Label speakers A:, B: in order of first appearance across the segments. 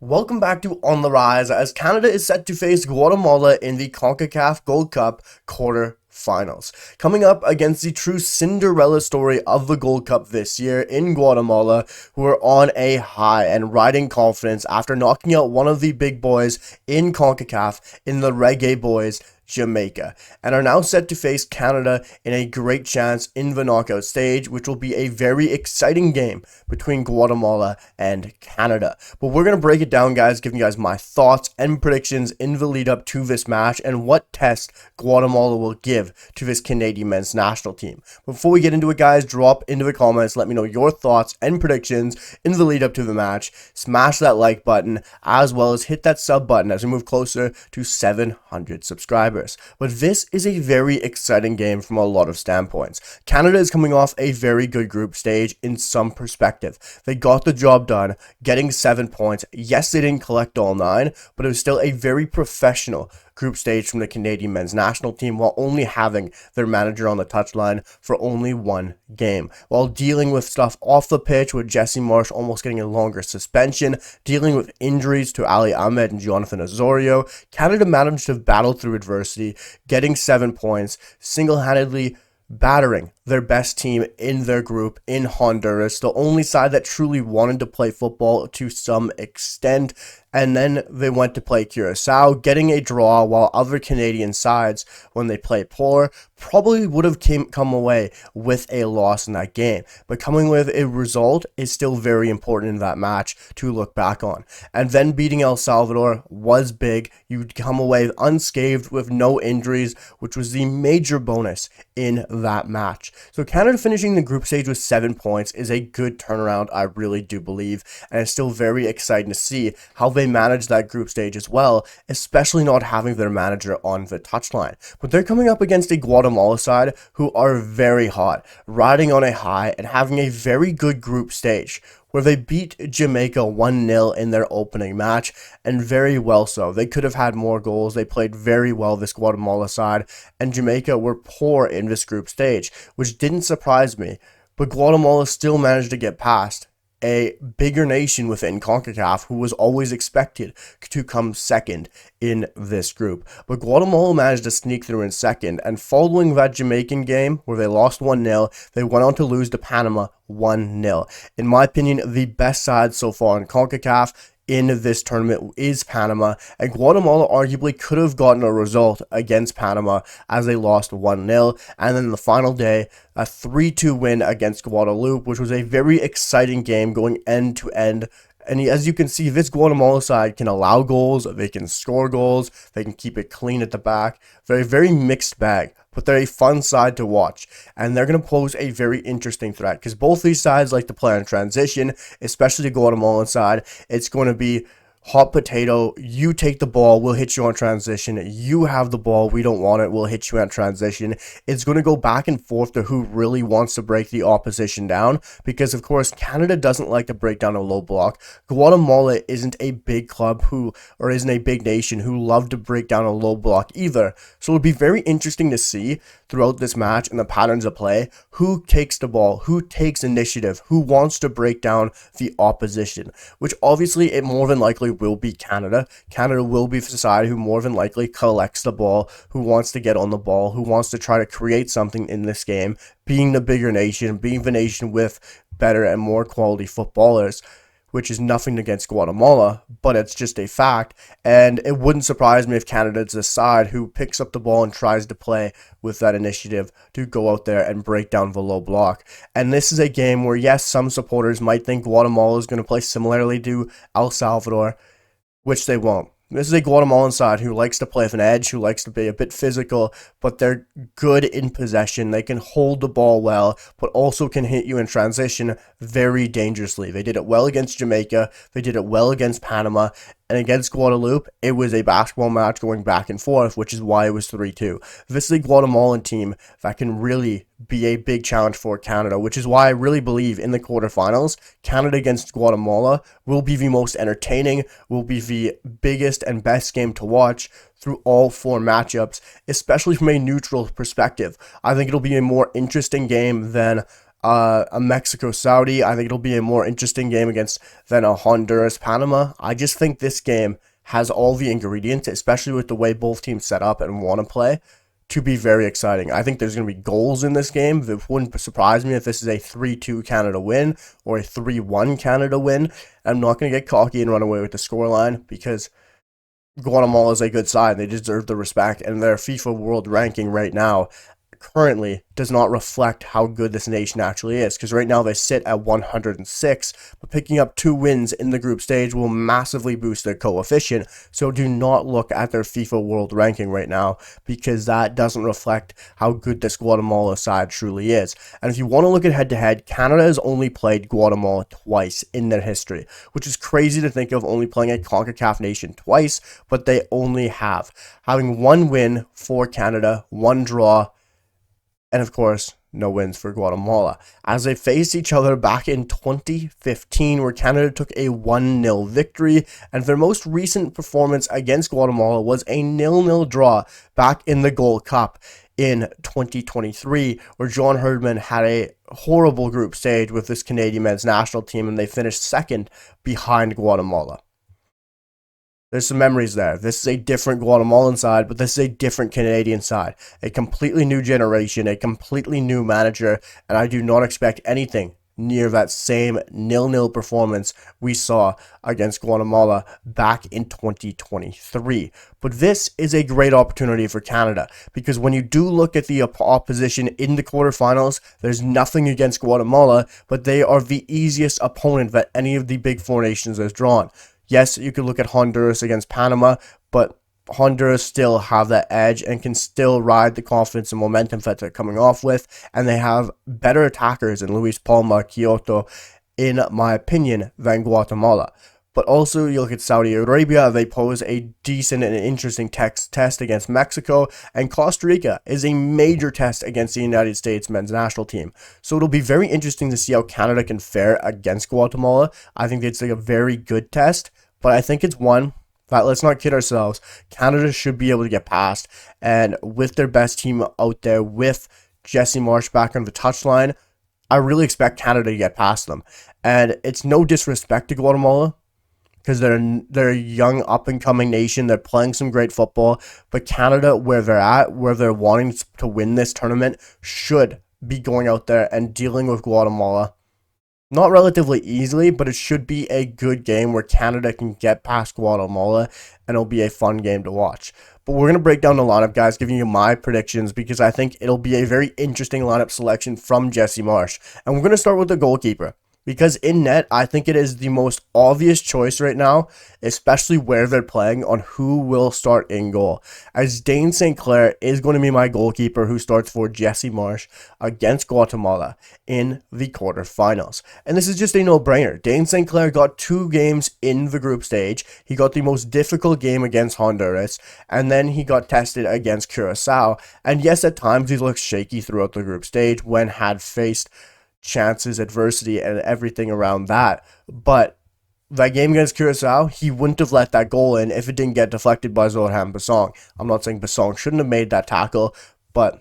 A: Welcome back to On the Rise as Canada is set to face Guatemala in the Concacaf Gold Cup quarterfinals. Coming up against the true Cinderella story of the Gold Cup this year in Guatemala, who are on a high and riding confidence after knocking out one of the big boys in CONCACAF in the Reggae Boys, Jamaica, and are now set to face Canada in a great chance in the knockout stage, which will be a very exciting game between Guatemala and Canada. But we're going to break it down, guys, giving you guys my thoughts and predictions in the lead up to this match and what test Guatemala will give to this Canadian men's national team. Before we get into it, guys, drop into the comments, let me know your thoughts and predictions in the lead up to the match. Smash that like button as well as hit that sub button as we move closer to 700 subscribers. But this is a very exciting game from a lot of standpoints. Canada is coming off a very good group stage in some perspective. They got the job done, getting 7 points. Yes, they didn't collect all 9, but it was still a very professional group stage from the Canadian men's national team while only having their manager on the touchline for only one game. While dealing with stuff off the pitch with Jesse Marsh almost getting a longer suspension, dealing with injuries to Ali Ahmed and Jonathan Osorio, Canada managed to battle through adversity, getting 7 points, single-handedly battering their best team in their group in Honduras, the only side that truly wanted to play football to some extent. And then they went to play Curacao, getting a draw, while other Canadian sides, when they play poor, probably would have come away with a loss in that game. But coming with a result is still very important in that match to look back on. And then beating El Salvador was big. You'd come away unscathed with no injuries, which was the major bonus in that match. So Canada finishing the group stage with 7 points is a good turnaround, I really do believe, and it's still very exciting to see how they manage that group stage as well, especially not having their manager on the touchline. But they're coming up against a Guatemala side who are very hot, riding on a high and having a very good group stage, where they beat Jamaica 1-0 in their opening match, and very well so. They could have had more goals. They played very well, this Guatemala side, and Jamaica were poor in this group stage, which didn't surprise me. But Guatemala still managed to get past a bigger nation within CONCACAF who was always expected to come second in this group. But Guatemala managed to sneak through in second, and following that Jamaican game where they lost 1-0, they went on to lose to Panama 1-0. In my opinion, the best side so far in CONCACAF in this tournament is Panama, and Guatemala arguably could have gotten a result against Panama as they lost 1-0, and then the final day, a 3-2 win against Guadeloupe, which was a very exciting game going end to end. And as you can see, this Guatemala side can allow goals, they can score goals, they can keep it clean at the back. Very, very mixed bag, but they're a fun side to watch. And they're going to pose a very interesting threat because both these sides like to play on transition, especially the Guatemalan side. It's going to be hot potato. You take the ball, we'll hit you on transition. You have the ball, we don't want it, we'll hit you on transition. It's going to go back and forth to who really wants to break the opposition down, because of course Canada doesn't like to break down a low block. Guatemala isn't a big club isn't a big nation who love to break down a low block either. So it'll be very interesting to see throughout this match and the patterns of play who takes the ball, who takes initiative, who wants to break down the opposition, which obviously it more than likely will be Canada. Canada will be the side who more than likely collects the ball, who wants to get on the ball, who wants to try to create something in this game, being the bigger nation, being the nation with better and more quality footballers, which is nothing against Guatemala, but it's just a fact. And it wouldn't surprise me if Canada's the side who picks up the ball and tries to play with that initiative to go out there and break down the low block. And this is a game where, yes, some supporters might think Guatemala is going to play similarly to El Salvador, which they won't. This is a Guatemalan side who likes to play with an edge, who likes to be a bit physical, but they're good in possession. They can hold the ball well, but also can hit you in transition very dangerously. They did it well against Jamaica. They did it well against Panama. And against Guadeloupe, it was a basketball match going back and forth, which is why it was 3-2. This is a Guatemalan team that can really be a big challenge for Canada, which is why I really believe in the quarterfinals, Canada against Guatemala will be the most entertaining, will be the biggest and best game to watch through all 4 matchups, especially from a neutral perspective. I think it'll be a more interesting game than a Mexico-Saudi. I think it'll be a more interesting game against than a Honduras-Panama. I just think this game has all the ingredients, especially with the way both teams set up and want to play, to be very exciting. I think there's going to be goals in this game. It wouldn't surprise me if this is a 3-2 Canada win or a 3-1 Canada win. I'm not going to get cocky and run away with the scoreline because Guatemala is a good side. They deserve the respect, and their FIFA World Ranking right now currently does not reflect how good this nation actually is, because right now they sit at 106, but picking up 2 wins in the group stage will massively boost their coefficient. So do not look at their FIFA World Ranking right now, because that doesn't reflect how good this Guatemala side truly is. And if you want to look at head-to-head, Canada has only played Guatemala twice in their history, which is crazy to think of, only playing a CONCACAF nation twice, but they only have, having 1 win for Canada, 1 draw, and of course, no wins for Guatemala, as they faced each other back in 2015, where Canada took a 1-0 victory, and their most recent performance against Guatemala was a 0-0 draw back in the Gold Cup in 2023, where John Herdman had a horrible group stage with this Canadian men's national team, and they finished second behind Guatemala. There's some memories there. This is a different Guatemalan side, but this is a different Canadian side. A completely new generation, a completely new manager, and I do not expect anything near that same 0-0 performance we saw against Guatemala back in 2023. But this is a great opportunity for Canada, because when you do look at the opposition in the quarterfinals, there's nothing against Guatemala, but they are the easiest opponent that any of the big 4 nations has drawn. Yes, you could look at Honduras against Panama, but Honduras still have that edge and can still ride the confidence and momentum that they're coming off with, and they have better attackers in Luis Palma, Kyoto, in my opinion, than Guatemala. But also, you look at Saudi Arabia, they pose a decent and interesting test against Mexico, and Costa Rica is a major test against the United States men's national team. So it'll be very interesting to see how Canada can fare against Guatemala. I think it's like a very good test, but I think it's one that, let's not kid ourselves, Canada should be able to get past, and with their best team out there, with Jesse Marsch back on the touchline, I really expect Canada to get past them. And it's no disrespect to Guatemala, because they're a young up-and-coming nation. They're playing some great football. But Canada, where they're at, where they're wanting to win this tournament, should be going out there and dealing with Guatemala. Not relatively easily, but it should be a good game where Canada can get past Guatemala, and it'll be a fun game to watch. But we're going to break down the lineup, guys, giving you my predictions, because I think it'll be a very interesting lineup selection from Jesse Marsch. And we're going to start with the goalkeeper, because in net, I think it is the most obvious choice right now, especially where they're playing, on who will start in goal, as Dane St. Clair is going to be my goalkeeper who starts for Jesse Marsch against Guatemala in the quarterfinals. And this is just a no-brainer. Dane St. Clair got 2 games in the group stage. He got the most difficult game against Honduras, and then he got tested against Curacao. And yes, at times he looked shaky throughout the group stage when had faced chances, adversity, and everything around that. But that game against Curacao, he wouldn't have let that goal in if it didn't get deflected by Zorhan Basong. I'm not saying Basong shouldn't have made that tackle, but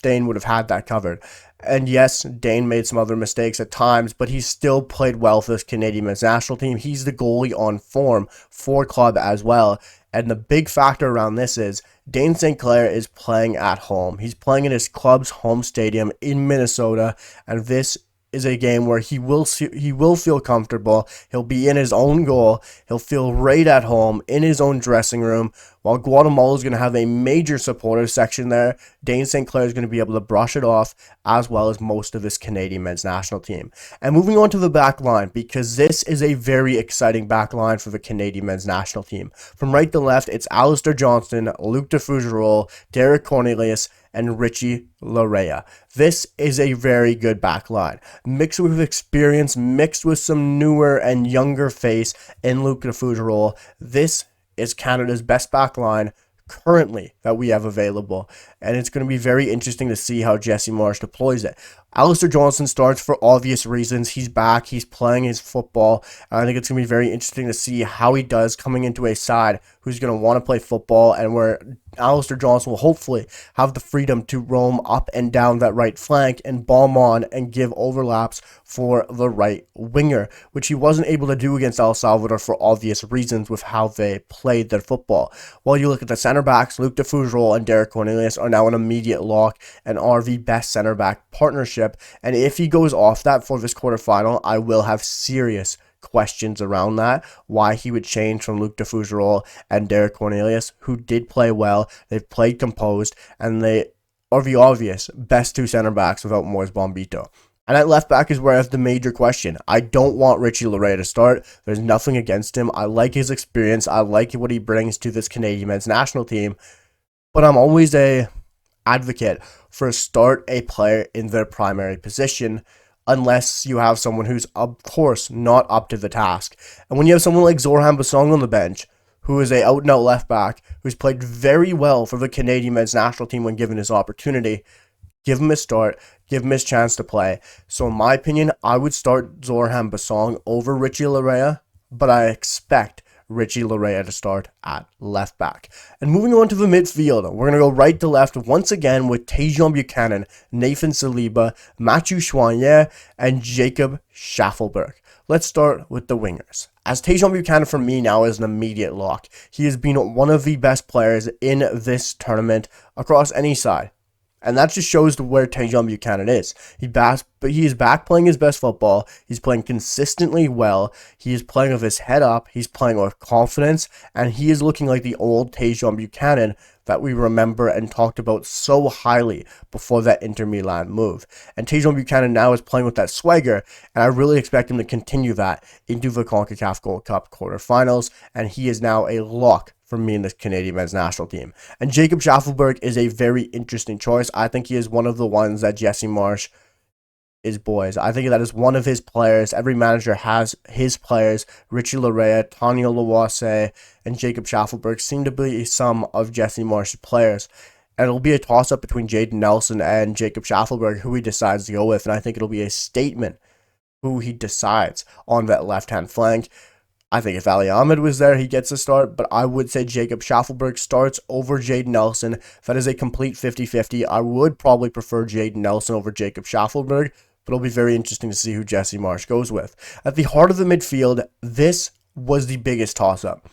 A: Dane would have had that covered. And yes, Dane made some other mistakes at times, but he still played well for this Canadian men's national team. He's the goalie on form for club as well. And the big factor around this is Dane St. Clair is playing at home. He's playing in his club's home stadium in Minnesota, and this is a game where he will feel comfortable. He'll be in his own goal. He'll feel right at home in his own dressing room. While Guatemala is going to have a major supporter section there, Dane St. Clair is going to be able to brush it off, as well as most of this Canadian men's national team. And moving on to the back line, because this is a very exciting back line for the Canadian men's national team. From right to left, it's Alistair Johnston, Luc de Fougerolles, Derek Cornelius, and Richie Larea. This is a very good back line, mixed with experience, mixed with some newer and younger face in Luc de Fougerolles. This is Canada's best back line currently that we have available, and it's going to be very interesting to see how Jesse Marsch deploys it. Alistair Johnston starts for obvious reasons. He's back. He's playing his football. I think it's going to be very interesting to see how he does coming into a side who's going to want to play football and where Alistair Johnston will hopefully have the freedom to roam up and down that right flank and bomb on and give overlaps for the right winger, which he wasn't able to do against El Salvador for obvious reasons with how they played their football. While you look at the center backs, Luc de Fougerolles and Derek Cornelius are now an immediate lock and are the best center back partnership. And if he goes off that for this quarterfinal, I will have serious questions around that, why he would change from Luc de Fougerolles and Derek Cornelius, who did play well, they've played composed, and they are the obvious best two center backs without Moise Bombito. And at left back is where I have the major question. I don't want Richie Laryea to start. There's nothing against him. I like his experience. I like what he brings to this Canadian men's national team. But I'm always a advocate for start a player in their primary position unless you have someone who's, of course, not up to the task. And when you have someone like Zorhan Basong on the bench, who is a out-and-out left back, who's played very well for the Canadian men's national team when given his opportunity, give him a start, give him his chance to play. So in my opinion, I would start Zorhan Basong over Richie Laryea, but I expect Richie Laryea to start at left back. And moving on to the midfield, we're going to go right to left once again with Tajon Buchanan, Nathan Saliba, Mathieu Choinière, and Jacob Schaffelberg. Let's start with the wingers. As Tajon Buchanan for me now is an immediate lock. He has been one of the best players in this tournament across any side. And that just shows where Tajon Buchanan is. But he is back playing his best football. He's playing consistently well. He is playing with his head up. He's playing with confidence. And he is looking like the old Tajon Buchanan that we remember and talked about so highly before that Inter Milan move. And Tajon Buchanan now is playing with that swagger. And I really expect him to continue that into the Concacaf Gold Cup quarterfinals. And he is now a lock for me in this Canadian men's national team. And Jacob Schaffelberg is a very interesting choice. I think he is one of the ones that Jesse Marsch is boys. I think that is one of his players. Every manager has his players. Richie Laryea, Tanya Lawase, and Jacob Schaffelberg seem to be some of Jesse Marsch's players. And it'll be a toss-up between Jaden Nelson and Jacob Schaffelberg, who he decides to go with. And I think it'll be a statement who he decides on that left-hand flank. I think if Ali Ahmed was there, he gets a start, but I would say Jacob Schaffelberg starts over Jaden Nelson. That is a complete 50-50. I would probably prefer Jaden Nelson over Jacob Schaffelberg, but it'll be very interesting to see who Jesse Marsch goes with. At the heart of the midfield, this was the biggest toss-up.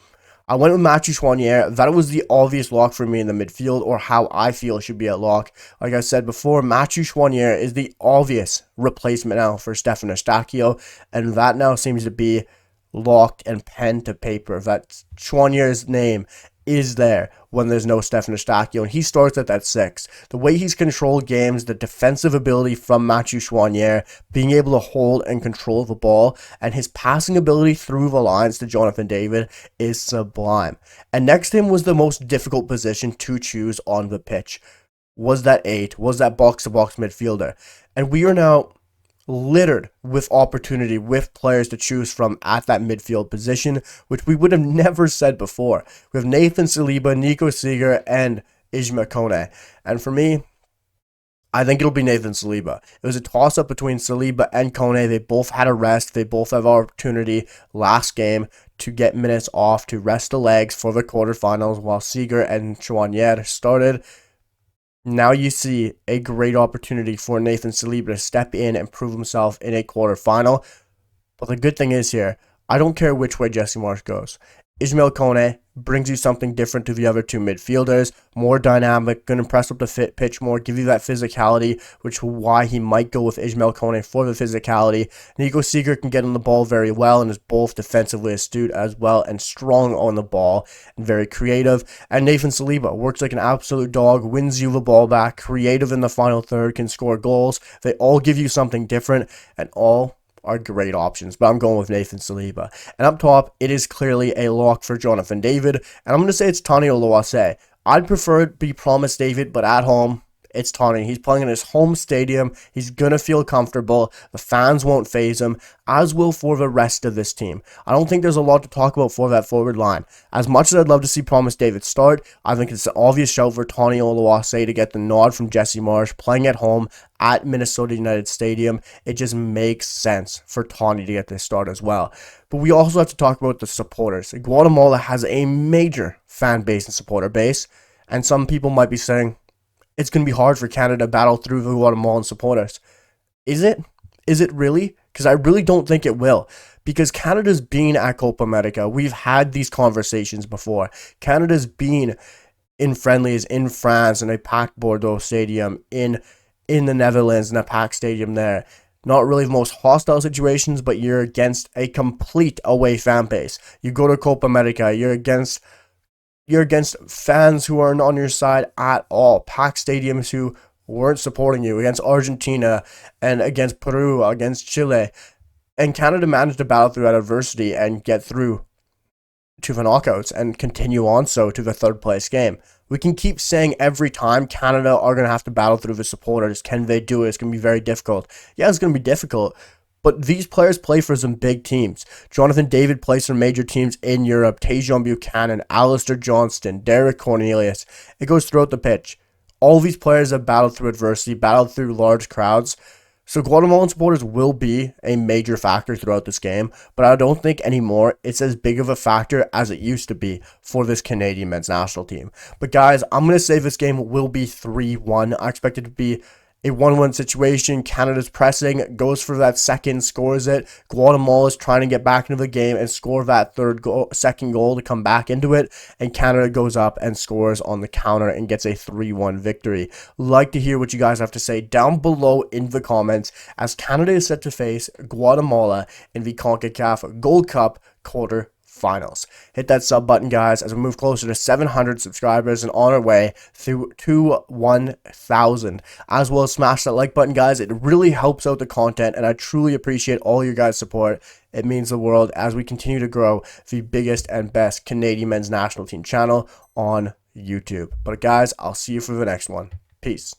A: I went with Mathieu Choinière. That was the obvious lock for me in the midfield, or how I feel it should be a lock. Like I said before, Mathieu Choinière is the obvious replacement now for Stefan Eustáquio, and that now seems to be locked and pen to paper. That Choinière's name is there when there's no Stefan Eustáquio, and he starts at that 6. The way he's controlled games, the defensive ability from Mathieu Choinière, being able to hold and control the ball, and his passing ability through the lines to Jonathan David is sublime. And next to him was the most difficult position to choose on the pitch. Was that 8? Was that box-to-box midfielder? And we are now littered with opportunity, with players to choose from at that midfield position, which we would have never said before. We have Nathan Saliba, Nico Seeger, and Ismail Kone. And for me, I think it'll be Nathan Saliba. It was a toss-up between Saliba and Kone. They both had a rest. They both have opportunity last game to get minutes off, to rest the legs for the quarterfinals, while Seeger and Choinière started. Now you see a great opportunity for Nathan Saliba to step in and prove himself in a quarterfinal. But the good thing is here, I don't care which way Jesse Marsch goes. Ismail Kone brings you something different to the other two midfielders, more dynamic, going to press up the pitch more, give you that physicality, which is why he might go with Ismail Kone for the physicality. Nico Seeger can get on the ball very well and is both defensively astute as well and strong on the ball and very creative. And Nathan Saliba works like an absolute dog, wins you the ball back, creative in the final third, can score goals. They all give you something different, and all are great options, but I'm going with Nathan Saliba. And up top, it is clearly a lock for Jonathan David, and I'm going to say it's Tanya Lawase. I'd prefer it be Promise David, but at home, it's Tawny. He's playing in his home stadium. He's going to feel comfortable. The fans won't phase him, as will for the rest of this team. I don't think there's a lot to talk about for that forward line. As much as I'd love to see Promise David start, I think it's an obvious shout for Tawny Oluwase to get the nod from Jesse Marsh, playing at home at Minnesota United Stadium. It just makes sense for Tawny to get this start as well. But we also have to talk about the supporters. Guatemala has a major fan base and supporter base, and some people might be saying it's going to be hard for Canada to battle through the Guatemalan supporters. Is it? Is it really? Because I really don't think it will. Because Canada's been at Copa America. We've had these conversations before. Canada's been in friendlies in France, in a packed Bordeaux stadium, in the Netherlands, in a packed stadium there. Not really the most hostile situations, but you're against a complete away fan base. You go to Copa America, you're against fans who aren't on your side at all. Packed stadiums who weren't supporting you, against Argentina and against Peru, against Chile. And Canada managed to battle through that adversity and get through to the knockouts and continue on so to the third place game. We can keep saying every time Canada are going to have to battle through the supporters. Can they do it? It's going to be very difficult. Yeah, it's going to be difficult. But these players play for some big teams. Jonathan David plays for major teams in Europe. Tajon Buchanan, Alistair Johnston, Derek Cornelius. It goes throughout the pitch. All these players have battled through adversity, battled through large crowds. So Guatemalan supporters will be a major factor throughout this game, but I don't think anymore it's as big of a factor as it used to be for this Canadian men's national team. But guys, I'm going to say this game will be 3-1. I expect it to be a 1-1 situation. Canada's pressing, goes for that second, scores it. Guatemala is trying to get back into the game and score that second goal to come back into it. And Canada goes up and scores on the counter and gets a 3-1 victory. Like to hear what you guys have to say down below in the comments, as Canada is set to face Guatemala in the Concacaf Gold Cup quarterfinals. Hit that sub button, guys, as we move closer to 700 subscribers and on our way through to 1,000. As well as smash that like button, guys. It really helps out the content, and I truly appreciate all your guys' support. It means the world as we continue to grow the biggest and best Canadian men's national team channel on YouTube. But guys, I'll see you for the next one. Peace.